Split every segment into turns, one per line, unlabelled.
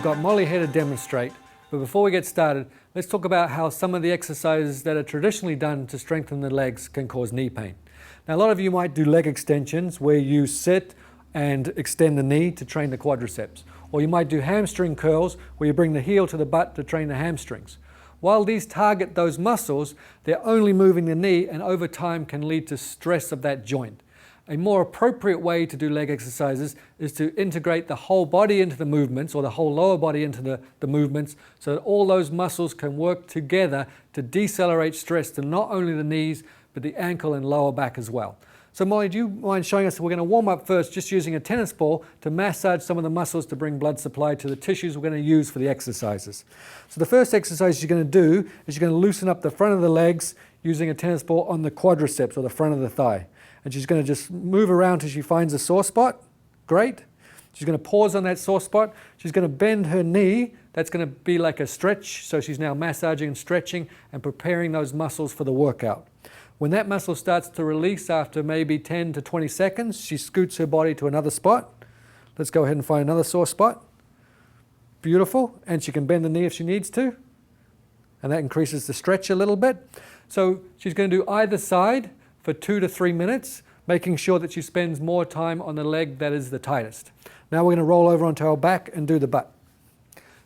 got Molly here to demonstrate, but before we get started, let's talk about how some of the exercises that are traditionally done to strengthen the legs can cause knee pain. Now, a lot of you might do leg extensions where you sit and extend the knee to train the quadriceps, or you might do hamstring curls where you bring the heel to the butt to train the hamstrings. While these target those muscles, they're only moving the knee and over time can lead to stress of that joint. A more appropriate way to do leg exercises is to integrate the whole body into the movements, or the whole lower body into the movements, so that all those muscles can work together to decelerate stress to not only the knees, but the ankle and lower back as well. So Molly, do you mind showing us? We're going to warm up first just using a tennis ball to massage some of the muscles to bring blood supply to the tissues we're going to use for the exercises. So the first exercise you're going to do is you're going to loosen up the front of the legs using a tennis ball on the quadriceps, or the front of the thigh. And she's going to just move around till she finds a sore spot. Great. She's going to pause on that sore spot. She's going to bend her knee. That's going to be like a stretch. So she's now massaging and stretching and preparing those muscles for the workout. When that muscle starts to release after maybe 10 to 20 seconds, she scoots her body to another spot. Let's go ahead and find another sore spot. Beautiful. And she can bend the knee if she needs to. And that increases the stretch a little bit. So she's going to do either side for 2 to 3 minutes, making sure that she spends more time on the leg that is the tightest. Now we're going to roll over onto our back and do the butt.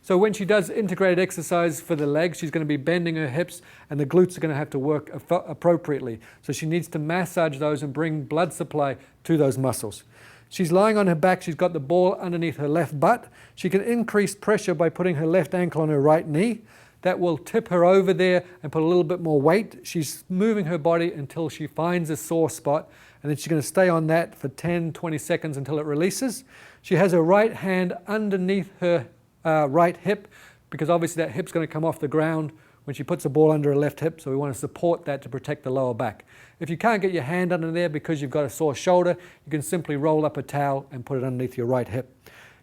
So when she does integrated exercise for the legs, she's going to be bending her hips and the glutes are going to have to work appropriately. So she needs to massage those and bring blood supply to those muscles. She's lying on her back. She's got the ball underneath her left butt. She can increase pressure by putting her left ankle on her right knee. That will tip her over there and put a little bit more weight. She's moving her body until she finds a sore spot, and then she's going to stay on that for 10, 20 seconds until it releases. She has her right hand underneath her right hip, because obviously that hip's going to come off the ground when she puts the ball under her left hip, so we want to support that to protect the lower back. If you can't get your hand under there because you've got a sore shoulder, you can simply roll up a towel and put it underneath your right hip.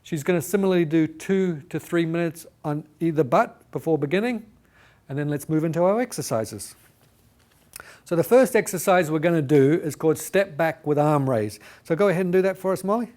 She's going to similarly do 2 to 3 minutes on either butt before beginning, and then let's move into our exercises. So the first exercise we're going to do is called step back with arm raise. So go ahead and do that for us, Molly.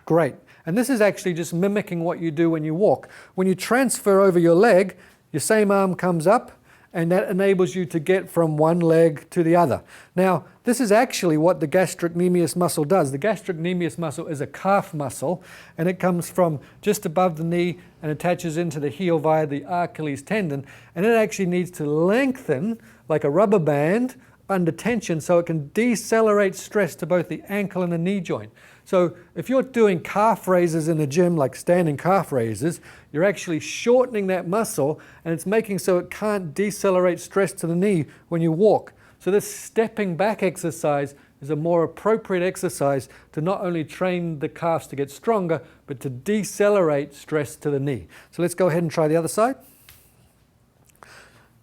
Great. And this is actually just mimicking what you do when you walk. When you transfer over your leg, your same arm comes up, and that enables you to get from one leg to the other. Now, this is actually what the gastrocnemius muscle does. The gastrocnemius muscle is a calf muscle, and it comes from just above the knee and attaches into the heel via the Achilles tendon, and it actually needs to lengthen like a rubber band under tension so it can decelerate stress to both the ankle and the knee joint. So if you're doing calf raises in the gym, like standing calf raises, you're actually shortening that muscle, and it's making so it can't decelerate stress to the knee when you walk. So this stepping back exercise is a more appropriate exercise to not only train the calves to get stronger, but to decelerate stress to the knee. So let's go ahead and try the other side.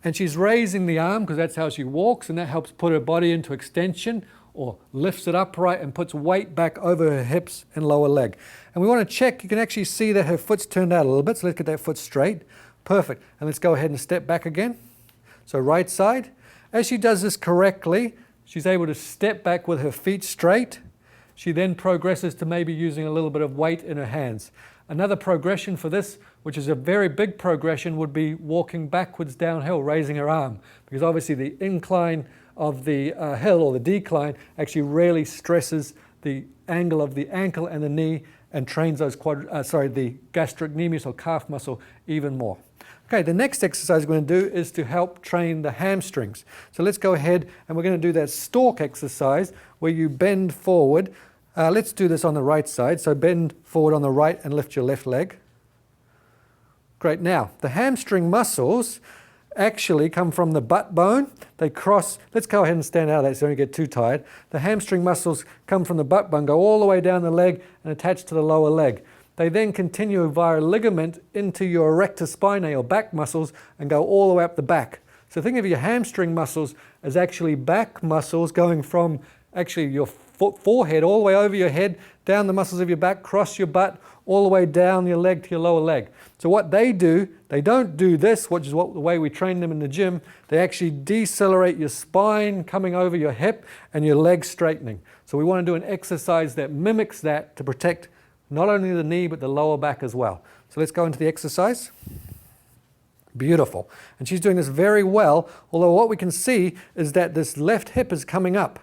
And she's raising the arm because that's how she walks, and that helps put her body into extension, or lifts it upright and puts weight back over her hips and lower leg. And we want to check, you can actually see that her foot's turned out a little bit, so let's get that foot straight. Perfect. And let's go ahead and step back again. So right side. As she does this correctly, she's able to step back with her feet straight. She then progresses to maybe using a little bit of weight in her hands. Another progression for this, which is a very big progression, would be walking backwards downhill, raising her arm, because obviously the incline of the hill, or the decline, actually really stresses the angle of the ankle and the knee and trains those the gastrocnemius or calf muscle even more. Okay, the next exercise we're going to do is to help train the hamstrings. So let's go ahead and we're going to do that stalk exercise where you bend forward. Let's do this on the right side. So bend forward on the right and lift your left leg. Great. Now, the hamstring muscles actually come from the butt bone. They cross, let's go ahead and stand out of that so you don't get too tired. The hamstring muscles come from the butt bone, go all the way down the leg and attach to the lower leg. They then continue via a ligament into your erector spinae, or back muscles, and go all the way up the back. So think of your hamstring muscles as actually back muscles going from actually your forehead all the way over your head, down the muscles of your back, cross your butt, all the way down your leg to your lower leg. So what they do, they don't do this, which is the way we train them in the gym. They actually decelerate your spine coming over your hip and your leg straightening. So we want to do an exercise that mimics that to protect not only the knee but the lower back as well. So let's go into the exercise. Beautiful. And she's doing this very well, although what we can see is that this left hip is coming up.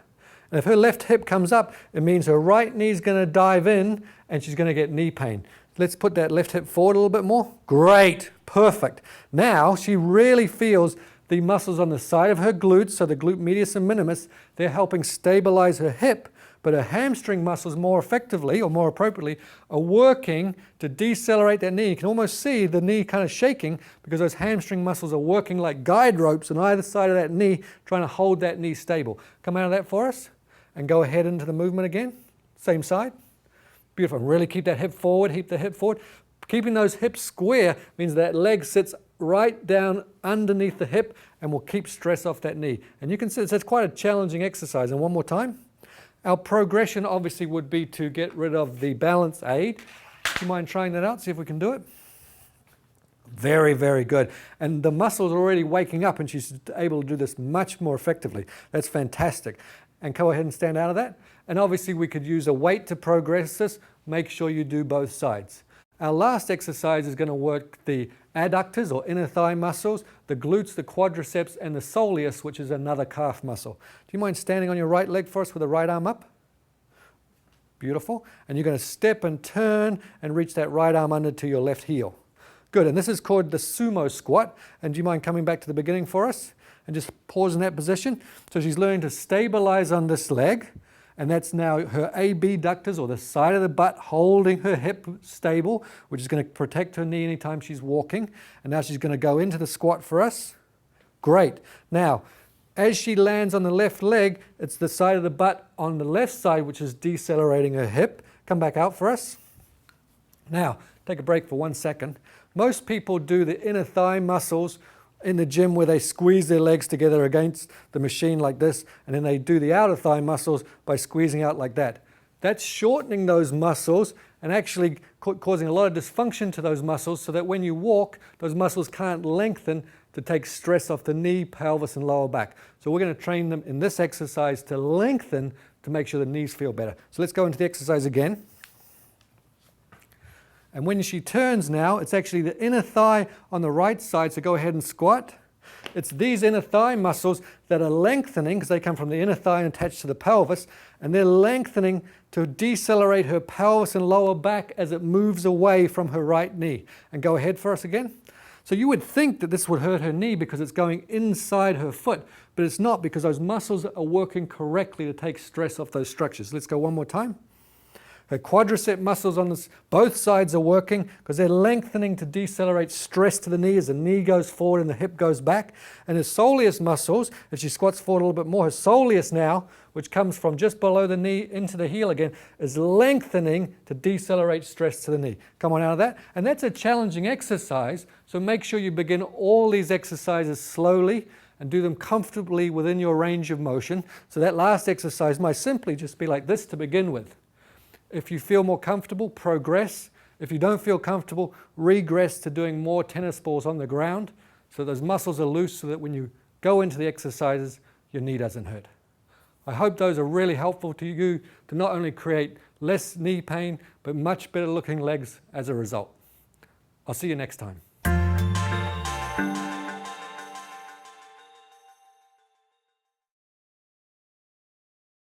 And if her left hip comes up, it means her right knee is going to dive in and she's going to get knee pain. Let's put that left hip forward a little bit more. Great. Perfect. Now she really feels the muscles on the side of her glutes, so the glute medius and minimus, they're helping stabilize her hip, but her hamstring muscles more effectively, or more appropriately, are working to decelerate that knee. You can almost see the knee kind of shaking because those hamstring muscles are working like guide ropes on either side of that knee, trying to hold that knee stable. Come out of that for us and go ahead into the movement again. Same side. Beautiful. Really keep that hip forward, keep the hip forward. Keeping those hips square means that leg sits right down underneath the hip and will keep stress off that knee. And you can see it's quite a challenging exercise. And one more time. Our progression obviously would be to get rid of the balance aid. Do you mind trying that out? See if we can do it. Very, very good. And the muscles are already waking up and she's able to do this much more effectively. That's fantastic. And go ahead and stand out of that. And obviously we could use a weight to progress this. Make sure you do both sides. Our last exercise is going to work the adductors or inner thigh muscles, the glutes, the quadriceps, and the soleus, which is another calf muscle. Do you mind standing on your right leg for us with the right arm up? Beautiful. And you're going to step and turn and reach that right arm under to your left heel. Good. And this is called the sumo squat. And do you mind coming back to the beginning for us? And just pause in that position. So she's learning to stabilize on this leg. And that's now her abductors, or the side of the butt, holding her hip stable, which is going to protect her knee anytime she's walking. And now she's going to go into the squat for us. Great. Now, as she lands on the left leg, it's the side of the butt on the left side, which is decelerating her hip. Come back out for us. Now, take a break for 1 second. Most people do the inner thigh muscles in the gym where they squeeze their legs together against the machine like this, and then they do the outer thigh muscles by squeezing out like that. That's shortening those muscles and actually causing a lot of dysfunction to those muscles, so that when you walk, those muscles can't lengthen to take stress off the knee, pelvis, and lower back. So we're going to train them in this exercise to lengthen to make sure the knees feel better. So let's go into the exercise again. And when she turns now, it's actually the inner thigh on the right side, so go ahead and squat. It's these inner thigh muscles that are lengthening, because they come from the inner thigh and attached to the pelvis, and they're lengthening to decelerate her pelvis and lower back as it moves away from her right knee. And go ahead for us again. So you would think that this would hurt her knee because it's going inside her foot, but it's not, because those muscles are working correctly to take stress off those structures. Let's go one more time. Her quadricep muscles on both sides are working because they're lengthening to decelerate stress to the knee as the knee goes forward and the hip goes back. And her soleus muscles, as she squats forward a little bit more, her soleus now, which comes from just below the knee into the heel again, is lengthening to decelerate stress to the knee. Come on out of that. And that's a challenging exercise, so make sure you begin all these exercises slowly and do them comfortably within your range of motion. So that last exercise might simply just be like this to begin with. If you feel more comfortable, progress. If you don't feel comfortable, regress to doing more tennis balls on the ground, so those muscles are loose, so that when you go into the exercises, your knee doesn't hurt. I hope those are really helpful to you to not only create less knee pain, but much better looking legs as a result. I'll see you next time.